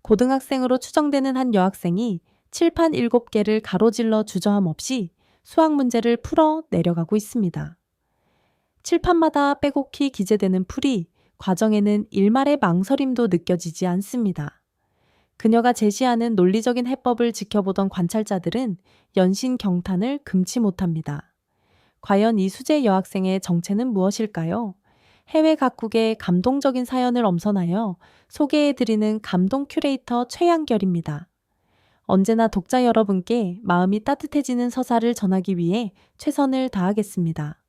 고등학생으로 추정되는 한 여학생이 칠판 7개를 가로질러 주저함 없이 수학 문제를 풀어 내려가고 있습니다. 칠판마다 빼곡히 기재되는 풀이 과정에는 일말의 망설임도 느껴지지 않습니다. 그녀가 제시하는 논리적인 해법을 지켜보던 관찰자들은 연신 경탄을 금치 못합니다. 과연 이 수제 여학생의 정체는 무엇일까요? 해외 각국의 감동적인 사연을 엄선하여 소개해드리는 감동 큐레이터 최양결입니다. 언제나 독자 여러분께 마음이 따뜻해지는 서사를 전하기 위해 최선을 다하겠습니다.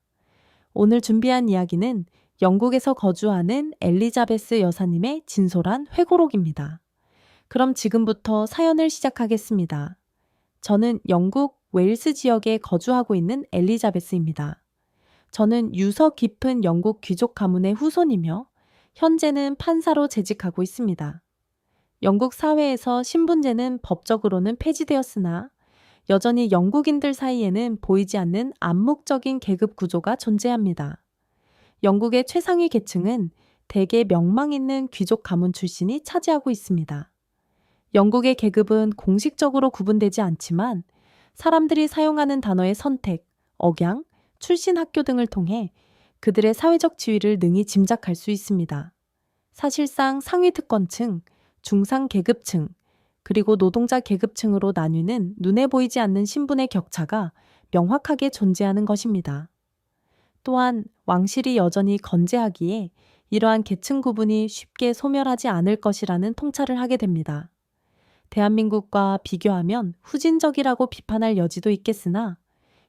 오늘 준비한 이야기는 영국에서 거주하는 엘리자베스 여사님의 진솔한 회고록입니다. 그럼 지금부터 사연을 시작하겠습니다. 저는 영국 웨일스 지역에 거주하고 있는 엘리자베스입니다. 저는 유서 깊은 영국 귀족 가문의 후손이며 현재는 판사로 재직하고 있습니다. 영국 사회에서 신분제는 법적으로는 폐지되었으나 여전히 영국인들 사이에는 보이지 않는 암묵적인 계급 구조가 존재합니다. 영국의 최상위 계층은 대개 명망 있는 귀족 가문 출신이 차지하고 있습니다. 영국의 계급은 공식적으로 구분되지 않지만 사람들이 사용하는 단어의 선택, 억양, 출신 학교 등을 통해 그들의 사회적 지위를 능히 짐작할 수 있습니다. 사실상 상위 특권층, 중상 계급층, 그리고 노동자 계급층으로 나뉘는 눈에 보이지 않는 신분의 격차가 명확하게 존재하는 것입니다. 또한 왕실이 여전히 건재하기에 이러한 계층 구분이 쉽게 소멸하지 않을 것이라는 통찰을 하게 됩니다. 대한민국과 비교하면 후진적이라고 비판할 여지도 있겠으나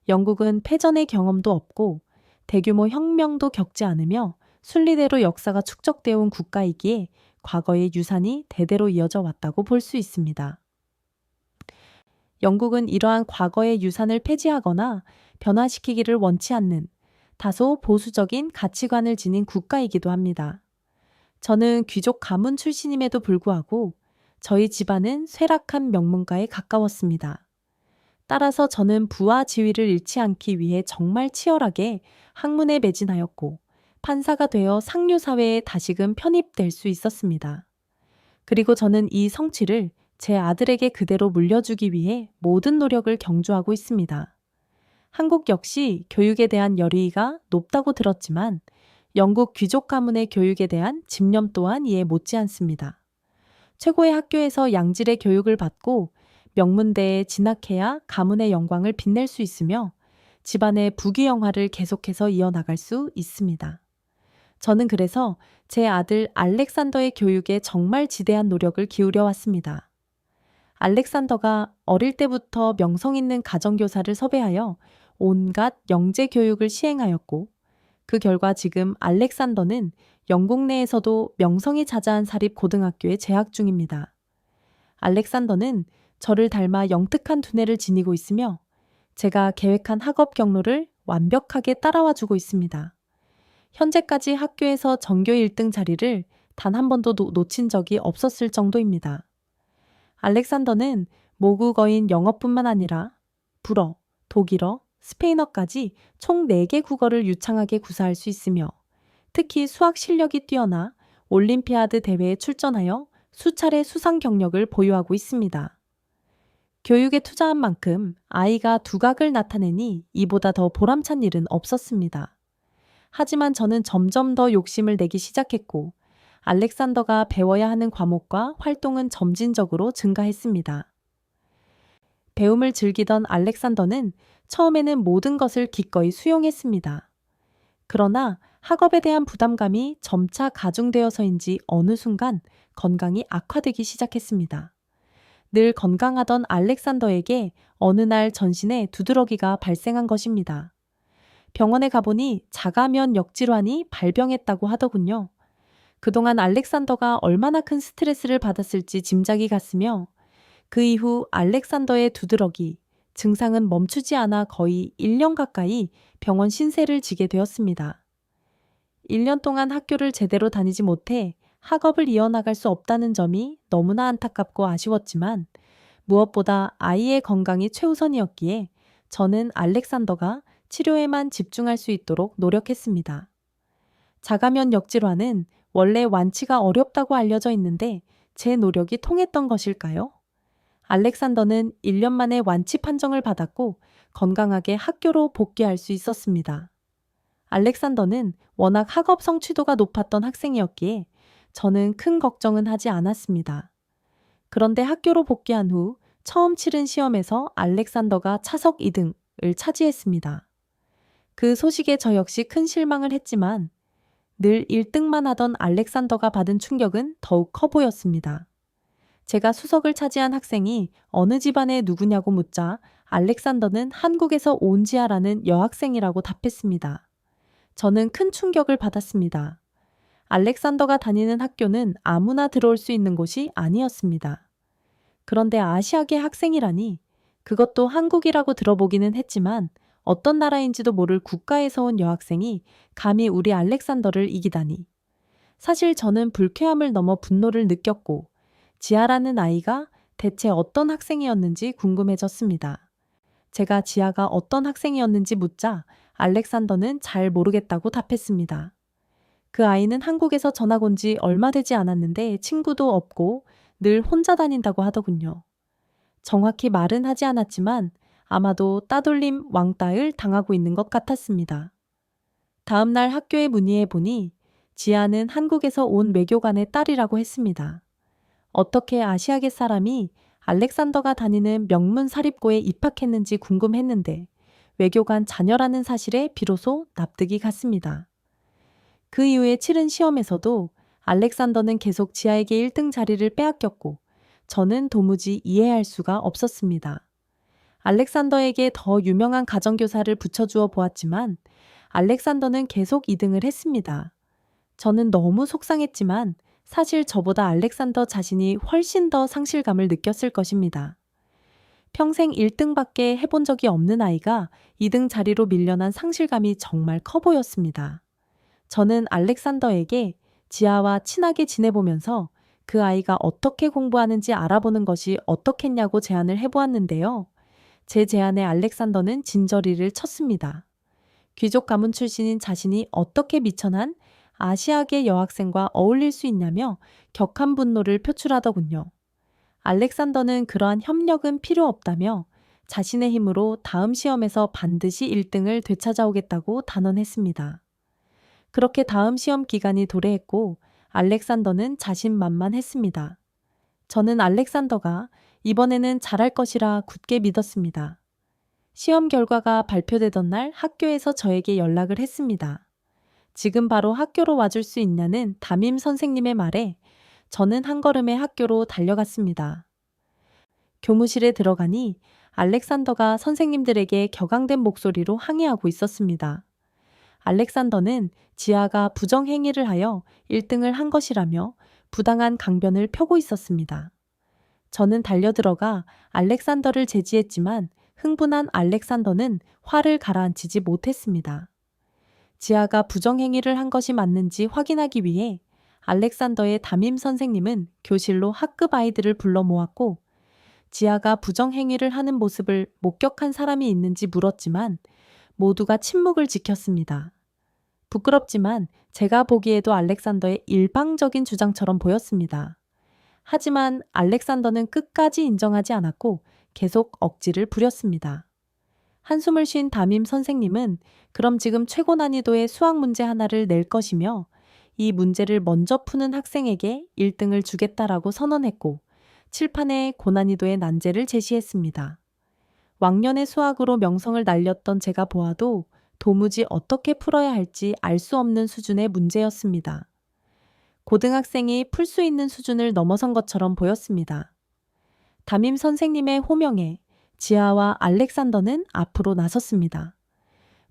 영국은 패전의 경험도 없고 대규모 혁명도 겪지 않으며 순리대로 역사가 축적되어 온 국가이기에 과거의 유산이 대대로 이어져 왔다고 볼 수 있습니다. 영국은 이러한 과거의 유산을 폐지하거나 변화시키기를 원치 않는 다소 보수적인 가치관을 지닌 국가이기도 합니다. 저는 귀족 가문 출신임에도 불구하고 저희 집안은 쇠락한 명문가에 가까웠습니다. 따라서 저는 부와 지위를 잃지 않기 위해 정말 치열하게 학문에 매진하였고 판사가 되어 상류사회에 다시금 편입될 수 있었습니다. 그리고 저는 이 성취를 제 아들에게 그대로 물려주기 위해 모든 노력을 경주하고 있습니다. 한국 역시 교육에 대한 열의가 높다고 들었지만 영국 귀족 가문의 교육에 대한 집념 또한 이에 못지않습니다. 최고의 학교에서 양질의 교육을 받고 명문대에 진학해야 가문의 영광을 빛낼 수 있으며 집안의 부귀영화를 계속해서 이어나갈 수 있습니다. 저는 그래서 제 아들 알렉산더의 교육에 정말 지대한 노력을 기울여 왔습니다. 알렉산더가 어릴 때부터 명성 있는 가정교사를 섭외하여 온갖 영재 교육을 시행하였고 그 결과 지금 알렉산더는 영국 내에서도 명성이 자자한 사립 고등학교에 재학 중입니다. 알렉산더는 저를 닮아 영특한 두뇌를 지니고 있으며 제가 계획한 학업 경로를 완벽하게 따라와 주고 있습니다. 현재까지 학교에서 전교 1등 자리를 단 한 번도 놓친 적이 없었을 정도입니다. 알렉산더는 모국어인 영어뿐만 아니라 불어, 독일어, 스페인어까지 총 4개 국어를 유창하게 구사할 수 있으며 특히 수학 실력이 뛰어나 올림피아드 대회에 출전하여 수차례 수상 경력을 보유하고 있습니다. 교육에 투자한 만큼 아이가 두각을 나타내니 이보다 더 보람찬 일은 없었습니다. 하지만 저는 점점 더 욕심을 내기 시작했고 알렉산더가 배워야 하는 과목과 활동은 점진적으로 증가했습니다. 배움을 즐기던 알렉산더는 처음에는 모든 것을 기꺼이 수용했습니다. 그러나 학업에 대한 부담감이 점차 가중되어서인지 어느 순간 건강이 악화되기 시작했습니다. 늘 건강하던 알렉산더에게 어느 날 전신에 두드러기가 발생한 것입니다. 병원에 가보니 자가면 역질환이 발병했다고 하더군요. 그동안 알렉산더가 얼마나 큰 스트레스를 받았을지 짐작이 갔으며 그 이후 알렉산더의 두드러기, 증상은 멈추지 않아 거의 1년 가까이 병원 신세를 지게 되었습니다. 1년 동안 학교를 제대로 다니지 못해 학업을 이어나갈 수 없다는 점이 너무나 안타깝고 아쉬웠지만 무엇보다 아이의 건강이 최우선이었기에 저는 알렉산더가 치료에만 집중할 수 있도록 노력했습니다. 자가면 역질환은 원래 완치가 어렵다고 알려져 있는데 제 노력이 통했던 것일까요? 알렉산더는 1년 만에 완치 판정을 받았고 건강하게 학교로 복귀할 수 있었습니다. 알렉산더는 워낙 학업 성취도가 높았던 학생이었기에 저는 큰 걱정은 하지 않았습니다. 그런데 학교로 복귀한 후 처음 치른 시험에서 알렉산더가 차석 2등을 차지했습니다. 그 소식에 저 역시 큰 실망을 했지만 늘 1등만 하던 알렉산더가 받은 충격은 더욱 커 보였습니다. 제가 수석을 차지한 학생이 어느 집안의 누구냐고 묻자 알렉산더는 한국에서 온 지아라는 여학생이라고 답했습니다. 저는 큰 충격을 받았습니다. 알렉산더가 다니는 학교는 아무나 들어올 수 있는 곳이 아니었습니다. 그런데 아시아계 학생이라니, 그것도 한국이라고 들어보기는 했지만 어떤 나라인지도 모를 국가에서 온 여학생이 감히 우리 알렉산더를 이기다니. 사실 저는 불쾌함을 넘어 분노를 느꼈고 지아라는 아이가 대체 어떤 학생이었는지 궁금해졌습니다. 제가 지아가 어떤 학생이었는지 묻자 알렉산더는 잘 모르겠다고 답했습니다. 그 아이는 한국에서 전학 온 지 얼마 되지 않았는데 친구도 없고 늘 혼자 다닌다고 하더군요. 정확히 말은 하지 않았지만 아마도 따돌림 왕따를 당하고 있는 것 같았습니다. 다음 날 학교에 문의해 보니 지아는 한국에서 온 외교관의 딸이라고 했습니다. 어떻게 아시아계 사람이 알렉산더가 다니는 명문 사립고에 입학했는지 궁금했는데 외교관 자녀라는 사실에 비로소 납득이 갔습니다. 그 이후에 치른 시험에서도 알렉산더는 계속 지아에게 1등 자리를 빼앗겼고 저는 도무지 이해할 수가 없었습니다. 알렉산더에게 더 유명한 가정교사를 붙여주어 보았지만 알렉산더는 계속 2등을 했습니다. 저는 너무 속상했지만 사실 저보다 알렉산더 자신이 훨씬 더 상실감을 느꼈을 것입니다. 평생 1등밖에 해본 적이 없는 아이가 2등 자리로 밀려난 상실감이 정말 커 보였습니다. 저는 알렉산더에게 지아와 친하게 지내보면서 그 아이가 어떻게 공부하는지 알아보는 것이 어떻겠냐고 제안을 해보았는데요. 제 제안에 알렉산더는 진저리를 쳤습니다. 귀족 가문 출신인 자신이 어떻게 미천한 아시아계 여학생과 어울릴 수 있냐며 격한 분노를 표출하더군요. 알렉산더는 그러한 협력은 필요 없다며 자신의 힘으로 다음 시험에서 반드시 1등을 되찾아오겠다고 단언했습니다. 그렇게 다음 시험 기간이 도래했고 알렉산더는 자신만만했습니다. 저는 알렉산더가 이번에는 잘할 것이라 굳게 믿었습니다. 시험 결과가 발표되던 날 학교에서 저에게 연락을 했습니다. 지금 바로 학교로 와줄 수 있냐는 담임 선생님의 말에 저는 한 걸음에 학교로 달려갔습니다. 교무실에 들어가니 알렉산더가 선생님들에게 격앙된 목소리로 항의하고 있었습니다. 알렉산더는 지아가 부정행위를 하여 1등을 한 것이라며 부당한 강변을 펴고 있었습니다. 저는 달려들어가 알렉산더를 제지했지만 흥분한 알렉산더는 화를 가라앉히지 못했습니다. 지아가 부정행위를 한 것이 맞는지 확인하기 위해 알렉산더의 담임 선생님은 교실로 학급 아이들을 불러 모았고 지아가 부정행위를 하는 모습을 목격한 사람이 있는지 물었지만 모두가 침묵을 지켰습니다. 부끄럽지만 제가 보기에도 알렉산더의 일방적인 주장처럼 보였습니다. 하지만 알렉산더는 끝까지 인정하지 않았고 계속 억지를 부렸습니다. 한숨을 쉰 담임 선생님은 그럼 지금 최고 난이도의 수학 문제 하나를 낼 것이며 이 문제를 먼저 푸는 학생에게 1등을 주겠다라고 선언했고 칠판에 고난이도의 난제를 제시했습니다. 왕년의 수학으로 명성을 날렸던 제가 보아도 도무지 어떻게 풀어야 할지 알 수 없는 수준의 문제였습니다. 고등학생이 풀 수 있는 수준을 넘어선 것처럼 보였습니다. 담임 선생님의 호명에 지아와 알렉산더는 앞으로 나섰습니다.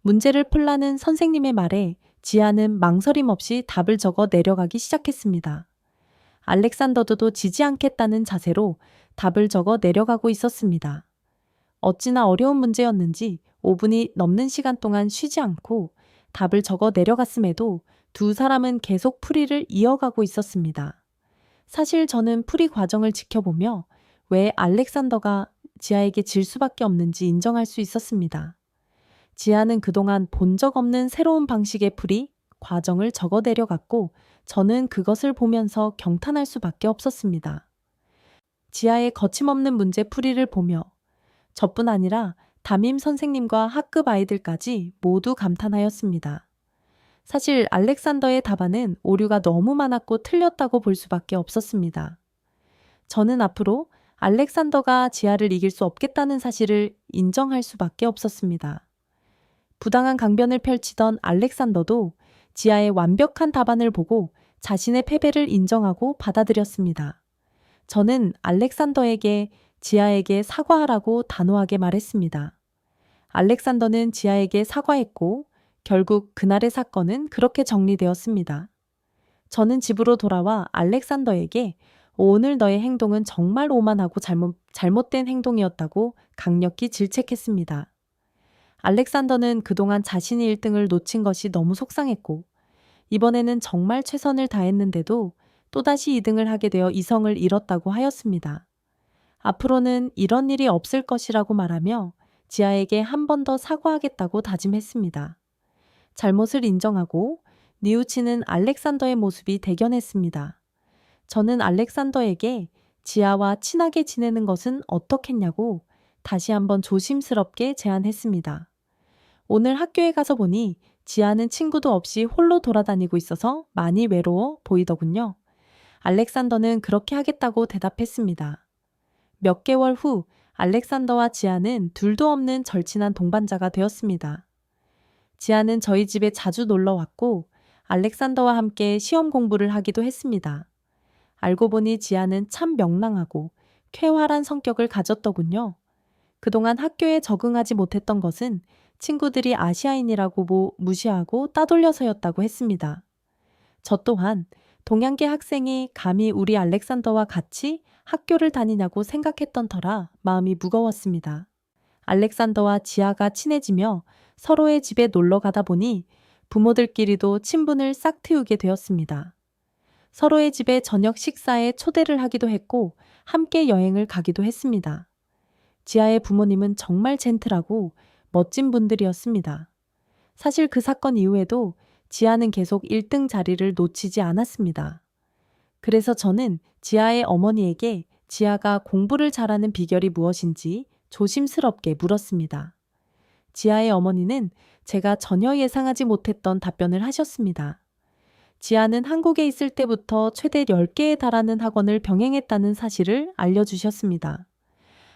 문제를 풀라는 선생님의 말에 지아는 망설임 없이 답을 적어 내려가기 시작했습니다. 알렉산더도 지지 않겠다는 자세로 답을 적어 내려가고 있었습니다. 어찌나 어려운 문제였는지 5분이 넘는 시간 동안 쉬지 않고 답을 적어 내려갔음에도 두 사람은 계속 풀이를 이어가고 있었습니다. 사실 저는 풀이 과정을 지켜보며 왜 알렉산더가 지아에게 질 수밖에 없는지 인정할 수 있었습니다. 지아는 그동안 본 적 없는 새로운 방식의 풀이 과정을 적어 내려갔고 저는 그것을 보면서 경탄할 수밖에 없었습니다. 지아의 거침없는 문제 풀이를 보며 저뿐 아니라 담임 선생님과 학급 아이들까지 모두 감탄하였습니다. 사실 알렉산더의 답안은 오류가 너무 많았고 틀렸다고 볼 수밖에 없었습니다. 저는 앞으로 알렉산더가 지아를 이길 수 없겠다는 사실을 인정할 수밖에 없었습니다. 부당한 강변을 펼치던 알렉산더도 지아의 완벽한 답안을 보고 자신의 패배를 인정하고 받아들였습니다. 저는 알렉산더에게 지아에게 사과하라고 단호하게 말했습니다. 알렉산더는 지아에게 사과했고 결국 그날의 사건은 그렇게 정리되었습니다. 저는 집으로 돌아와 알렉산더에게 오늘 너의 행동은 정말 오만하고 잘못된 행동이었다고 강력히 질책했습니다. 알렉산더는 그동안 자신이 1등을 놓친 것이 너무 속상했고 이번에는 정말 최선을 다했는데도 또다시 2등을 하게 되어 이성을 잃었다고 하였습니다. 앞으로는 이런 일이 없을 것이라고 말하며 지아에게 한 번 더 사과하겠다고 다짐했습니다. 잘못을 인정하고 뉘우치는 알렉산더의 모습이 대견했습니다. 저는 알렉산더에게 지아와 친하게 지내는 것은 어떻겠냐고 다시 한번 조심스럽게 제안했습니다. 오늘 학교에 가서 보니 지아는 친구도 없이 홀로 돌아다니고 있어서 많이 외로워 보이더군요. 알렉산더는 그렇게 하겠다고 대답했습니다. 몇 개월 후 알렉산더와 지아는 둘도 없는 절친한 동반자가 되었습니다. 지아는 저희 집에 자주 놀러 왔고 알렉산더와 함께 시험 공부를 하기도 했습니다. 알고 보니 지아는 참 명랑하고 쾌활한 성격을 가졌더군요. 그동안 학교에 적응하지 못했던 것은 친구들이 아시아인이라고 무시하고 따돌려서였다고 했습니다. 저 또한 동양계 학생이 감히 우리 알렉산더와 같이 학교를 다니냐고 생각했던 터라 마음이 무거웠습니다. 알렉산더와 지아가 친해지며 서로의 집에 놀러 가다 보니 부모들끼리도 친분을 싹 트우게 되었습니다. 서로의 집에 저녁 식사에 초대를 하기도 했고 함께 여행을 가기도 했습니다. 지아의 부모님은 정말 젠틀하고 멋진 분들이었습니다. 사실 그 사건 이후에도 지아는 계속 1등 자리를 놓치지 않았습니다. 그래서 저는 지아의 어머니에게 지아가 공부를 잘하는 비결이 무엇인지 조심스럽게 물었습니다. 지아의 어머니는 제가 전혀 예상하지 못했던 답변을 하셨습니다. 지아는 한국에 있을 때부터 최대 10개에 달하는 학원을 병행했다는 사실을 알려주셨습니다.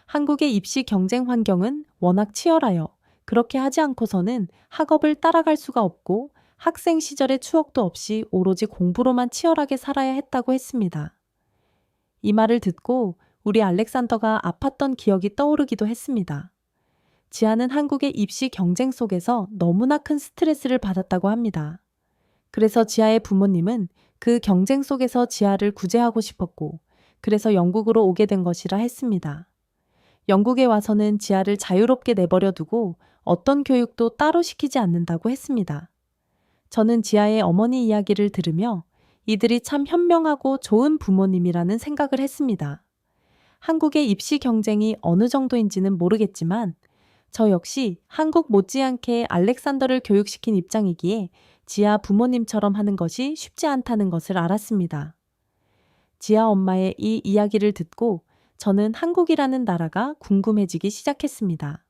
한국의 입시 경쟁 환경은 워낙 치열하여 그렇게 하지 않고서는 학업을 따라갈 수가 없고 학생 시절의 추억도 없이 오로지 공부로만 치열하게 살아야 했다고 했습니다. 이 말을 듣고 우리 알렉산더가 아팠던 기억이 떠오르기도 했습니다. 지아는 한국의 입시 경쟁 속에서 너무나 큰 스트레스를 받았다고 합니다. 그래서 지아의 부모님은 그 경쟁 속에서 지아를 구제하고 싶었고 그래서 영국으로 오게 된 것이라 했습니다. 영국에 와서는 지아를 자유롭게 내버려 두고 어떤 교육도 따로 시키지 않는다고 했습니다. 저는 지아의 어머니 이야기를 들으며 이들이 참 현명하고 좋은 부모님이라는 생각을 했습니다. 한국의 입시 경쟁이 어느 정도인지는 모르겠지만 저 역시 한국 못지않게 알렉산더를 교육시킨 입장이기에 지아 부모님처럼 하는 것이 쉽지 않다는 것을 알았습니다. 지아 엄마의 이 이야기를 듣고 저는 한국이라는 나라가 궁금해지기 시작했습니다.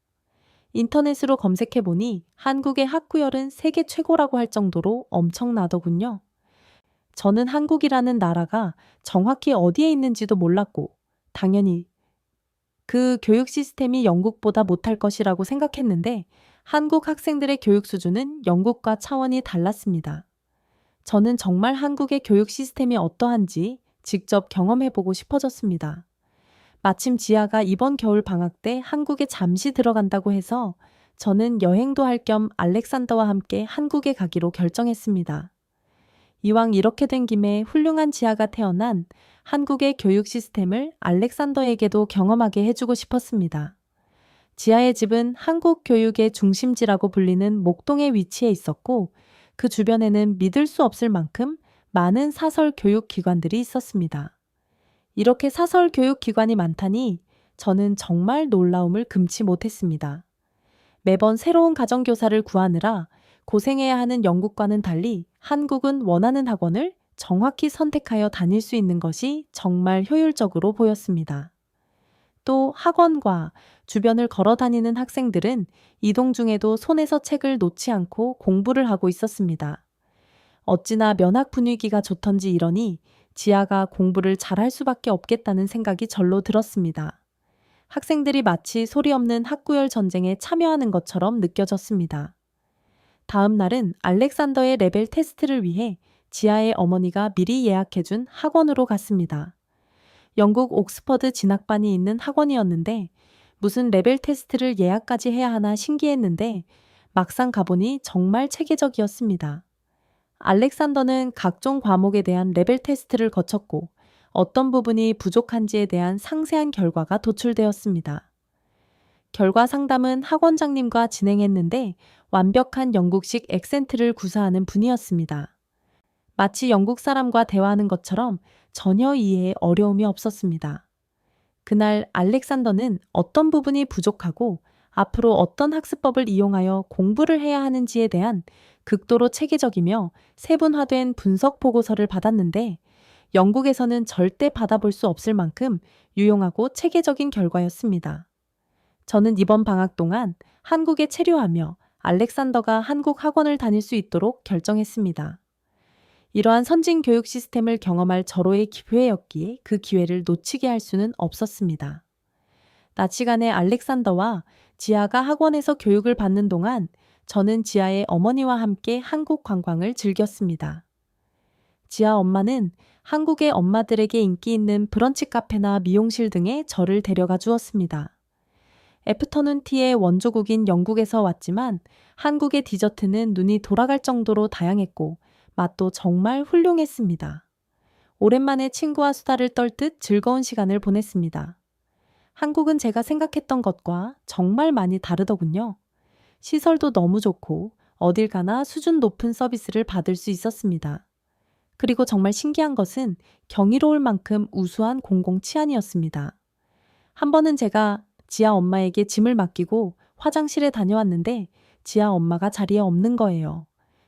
인터넷으로 검색해보니 한국의 학구열은 세계 최고라고 할 정도로 엄청나더군요. 저는 한국이라는 나라가 정확히 어디에 있는지도 몰랐고 당연히 그 교육 시스템이 영국보다 못할 것이라고 생각했는데 한국 학생들의 교육 수준은 영국과 차원이 달랐습니다. 저는 정말 한국의 교육 시스템이 어떠한지 직접 경험해보고 싶어졌습니다. 마침 지아가 이번 겨울 방학 때 한국에 잠시 들어간다고 해서 저는 여행도 할 겸 알렉산더와 함께 한국에 가기로 결정했습니다. 이왕 이렇게 된 김에 훌륭한 지아가 태어난 한국의 교육 시스템을 알렉산더에게도 경험하게 해주고 싶었습니다. 지아의 집은 한국 교육의 중심지라고 불리는 목동에 위치해 있었고 그 주변에는 믿을 수 없을 만큼 많은 사설 교육 기관들이 있었습니다. 이렇게 사설 교육 기관이 많다니 저는 정말 놀라움을 금치 못했습니다. 매번 새로운 가정교사를 구하느라 고생해야 하는 영국과는 달리 한국은 원하는 학원을 정확히 선택하여 다닐 수 있는 것이 정말 효율적으로 보였습니다. 또 학원과 주변을 걸어 다니는 학생들은 이동 중에도 손에서 책을 놓지 않고 공부를 하고 있었습니다. 어찌나 면학 분위기가 좋던지 이러니 지아가 공부를 잘할 수밖에 없겠다는 생각이 절로 들었습니다. 학생들이 마치 소리 없는 학구열 전쟁에 참여하는 것처럼 느껴졌습니다. 다음 날은 알렉산더의 레벨 테스트를 위해 지아의 어머니가 미리 예약해준 학원으로 갔습니다. 영국 옥스퍼드 진학반이 있는 학원이었는데 무슨 레벨 테스트를 예약까지 해야 하나 신기했는데 막상 가보니 정말 체계적이었습니다. 알렉산더는 각종 과목에 대한 레벨 테스트를 거쳤고 어떤 부분이 부족한지에 대한 상세한 결과가 도출되었습니다. 결과 상담은 학원장님과 진행했는데 완벽한 영국식 액센트를 구사하는 분이었습니다. 마치 영국 사람과 대화하는 것처럼 전혀 이해에 어려움이 없었습니다. 그날 알렉산더는 어떤 부분이 부족하고 앞으로 어떤 학습법을 이용하여 공부를 해야 하는지에 대한 극도로 체계적이며 세분화된 분석 보고서를 받았는데 영국에서는 절대 받아볼 수 없을 만큼 유용하고 체계적인 결과였습니다. 저는 이번 방학 동안 한국에 체류하며 알렉산더가 한국 학원을 다닐 수 있도록 결정했습니다. 이러한 선진 교육 시스템을 경험할 절호의 기회였기에 그 기회를 놓치게 할 수는 없었습니다. 낮 시간에 알렉산더와 지아가 학원에서 교육을 받는 동안 저는 지아의 어머니와 함께 한국 관광을 즐겼습니다. 지아 엄마는 한국의 엄마들에게 인기 있는 브런치 카페나 미용실 등에 저를 데려가 주었습니다. 애프터눈 티의 원조국인 영국에서 왔지만 한국의 디저트는 눈이 돌아갈 정도로 다양했고 맛도 정말 훌륭했습니다. 오랜만에 친구와 수다를 떨듯 즐거운 시간을 보냈습니다. 한국은 제가 생각했던 것과 정말 많이 다르더군요. 시설도 너무 좋고 어딜 가나 수준 높은 서비스를 받을 수 있었습니다. 그리고 정말 신기한 것은 경이로울 만큼 우수한 공공 치안이었습니다. 한 번은 제가 지아 엄마에게 짐을 맡기고 화장실에 다녀왔는데 지아 엄마가 자리에 없는 거예요.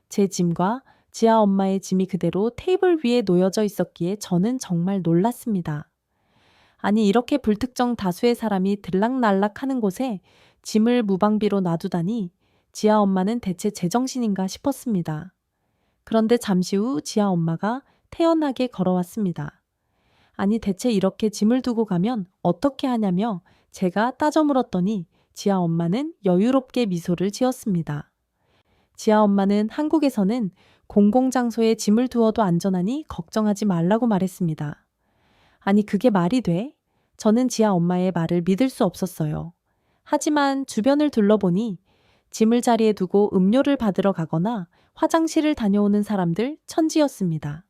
제 짐과 지아 엄마의 짐이 그대로 테이블 위에 놓여져 있었기에 저는 정말 놀랐습니다. 아니 이렇게 불특정 다수의 사람이 들락날락하는 곳에 짐을 무방비로 놔두다니 지아 엄마는 대체 제정신인가 싶었습니다. 그런데 잠시 후 지아 엄마가 태연하게 걸어왔습니다. 아니 대체 이렇게 짐을 두고 가면 어떻게 하냐며 제가 따져 물었더니 지아 엄마는 여유롭게 미소를 지었습니다. 지아 엄마는 한국에서는 공공장소에 짐을 두어도 안전하니 걱정하지 말라고 말했습니다. 아니 그게 말이 돼? 저는 지아 엄마의 말을 믿을 수 없었어요. 하지만 주변을 둘러보니 짐을 자리에 두고 음료를 받으러 가거나 화장실을 다녀오는 사람들 천지였습니다.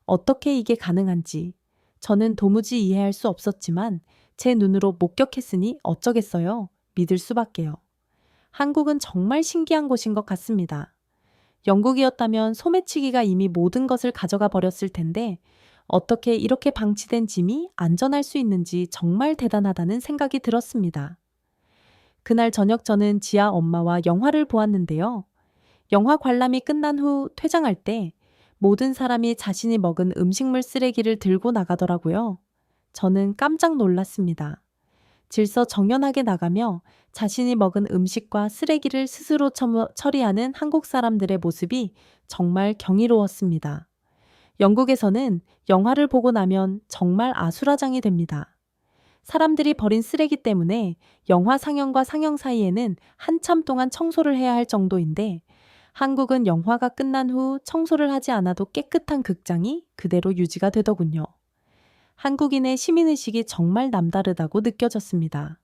어떻게 이게 가능한지 저는 도무지 이해할 수 없었지만 제 눈으로 목격했으니 어쩌겠어요. 믿을 수밖에요. 한국은 정말 신기한 곳인 것 같습니다. 영국이었다면 소매치기가 이미 모든 것을 가져가 버렸을 텐데 어떻게 이렇게 방치된 짐이 안전할 수 있는지 정말 대단하다는 생각이 들었습니다. 그날 저녁 저는 지아 엄마와 영화를 보았는데요. 영화 관람이 끝난 후 퇴장할 때 모든 사람이 자신이 먹은 음식물 쓰레기를 들고 나가더라고요. 저는 깜짝 놀랐습니다. 질서 정연하게 나가며 자신이 먹은 음식과 쓰레기를 스스로 처리하는 한국 사람들의 모습이 정말 경이로웠습니다. 영국에서는 영화를 보고 나면 정말 아수라장이 됩니다. 사람들이 버린 쓰레기 때문에 영화 상영과 상영 사이에는 한참 동안 청소를 해야 할 정도인데 한국은 영화가 끝난 후 청소를 하지 않아도 깨끗한 극장이 그대로 유지가 되더군요. 한국인의 시민의식이 정말 남다르다고 느껴졌습니다.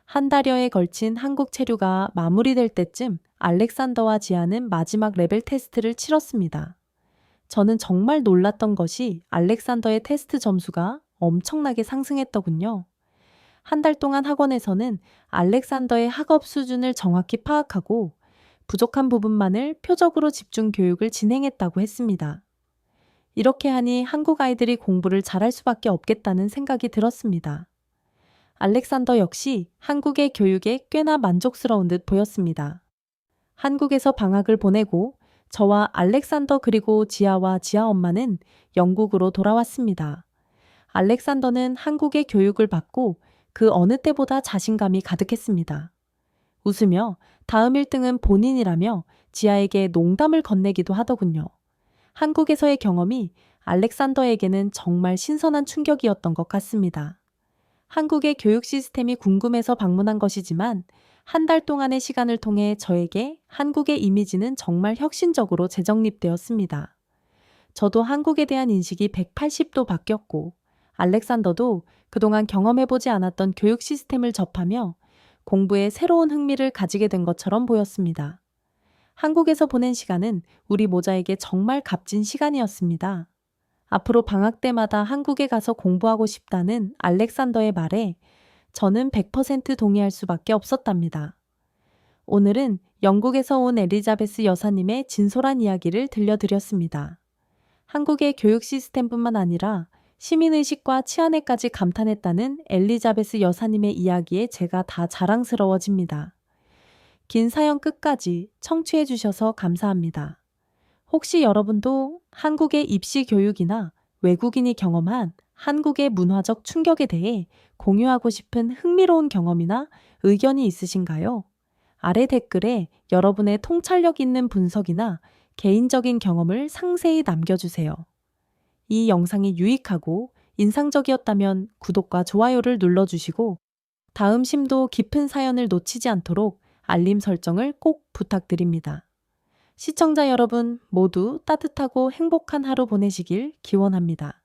한 달여에 걸친 한국 체류가 마무리될 때쯤 알렉산더와 지아는 마지막 레벨 테스트를 치렀습니다. 저는 정말 놀랐던 것이 알렉산더의 테스트 점수가 엄청나게 상승했더군요. 한 달 동안 학원에서는 알렉산더의 학업 수준을 정확히 파악하고 부족한 부분만을 표적으로 집중 교육을 진행했다고 했습니다. 이렇게 하니 한국 아이들이 공부를 잘할 수밖에 없겠다는 생각이 들었습니다. 알렉산더 역시 한국의 교육에 꽤나 만족스러운 듯 보였습니다. 한국에서 방학을 보내고 저와 알렉산더 그리고 지아와 지아 엄마는 영국으로 돌아왔습니다. 알렉산더는 한국의 교육을 받고 그 어느 때보다 자신감이 가득했습니다. 웃으며 다음 1등은 본인이라며 지아에게 농담을 건네기도 하더군요. 한국에서의 경험이 알렉산더에게는 정말 신선한 충격이었던 것 같습니다. 한국의 교육 시스템이 궁금해서 방문한 것이지만 한 달 동안의 시간을 통해 저에게 한국의 이미지는 정말 혁신적으로 재정립되었습니다. 저도 한국에 대한 인식이 180도 바뀌었고 알렉산더도 그동안 경험해보지 않았던 교육 시스템을 접하며 공부에 새로운 흥미를 가지게 된 것처럼 보였습니다. 한국에서 보낸 시간은 우리 모자에게 정말 값진 시간이었습니다. 앞으로 방학 때마다 한국에 가서 공부하고 싶다는 알렉산더의 말에 저는 100% 동의할 수밖에 없었답니다. 오늘은 영국에서 온 엘리자베스 여사님의 진솔한 이야기를 들려드렸습니다. 한국의 교육 시스템뿐만 아니라 시민의식과 치안에까지 감탄했다는 엘리자베스 여사님의 이야기에 제가 다 자랑스러워집니다. 긴 사연 끝까지 청취해 주셔서 감사합니다. 혹시 여러분도 한국의 입시 교육이나 외국인이 경험한 한국의 문화적 충격에 대해 공유하고 싶은 흥미로운 경험이나 의견이 있으신가요? 아래 댓글에 여러분의 통찰력 있는 분석이나 개인적인 경험을 상세히 남겨주세요. 이 영상이 유익하고 인상적이었다면 구독과 좋아요를 눌러주시고 다음 심도 깊은 사연을 놓치지 않도록 알림 설정을 꼭 부탁드립니다. 시청자 여러분 모두 따뜻하고 행복한 하루 보내시길 기원합니다.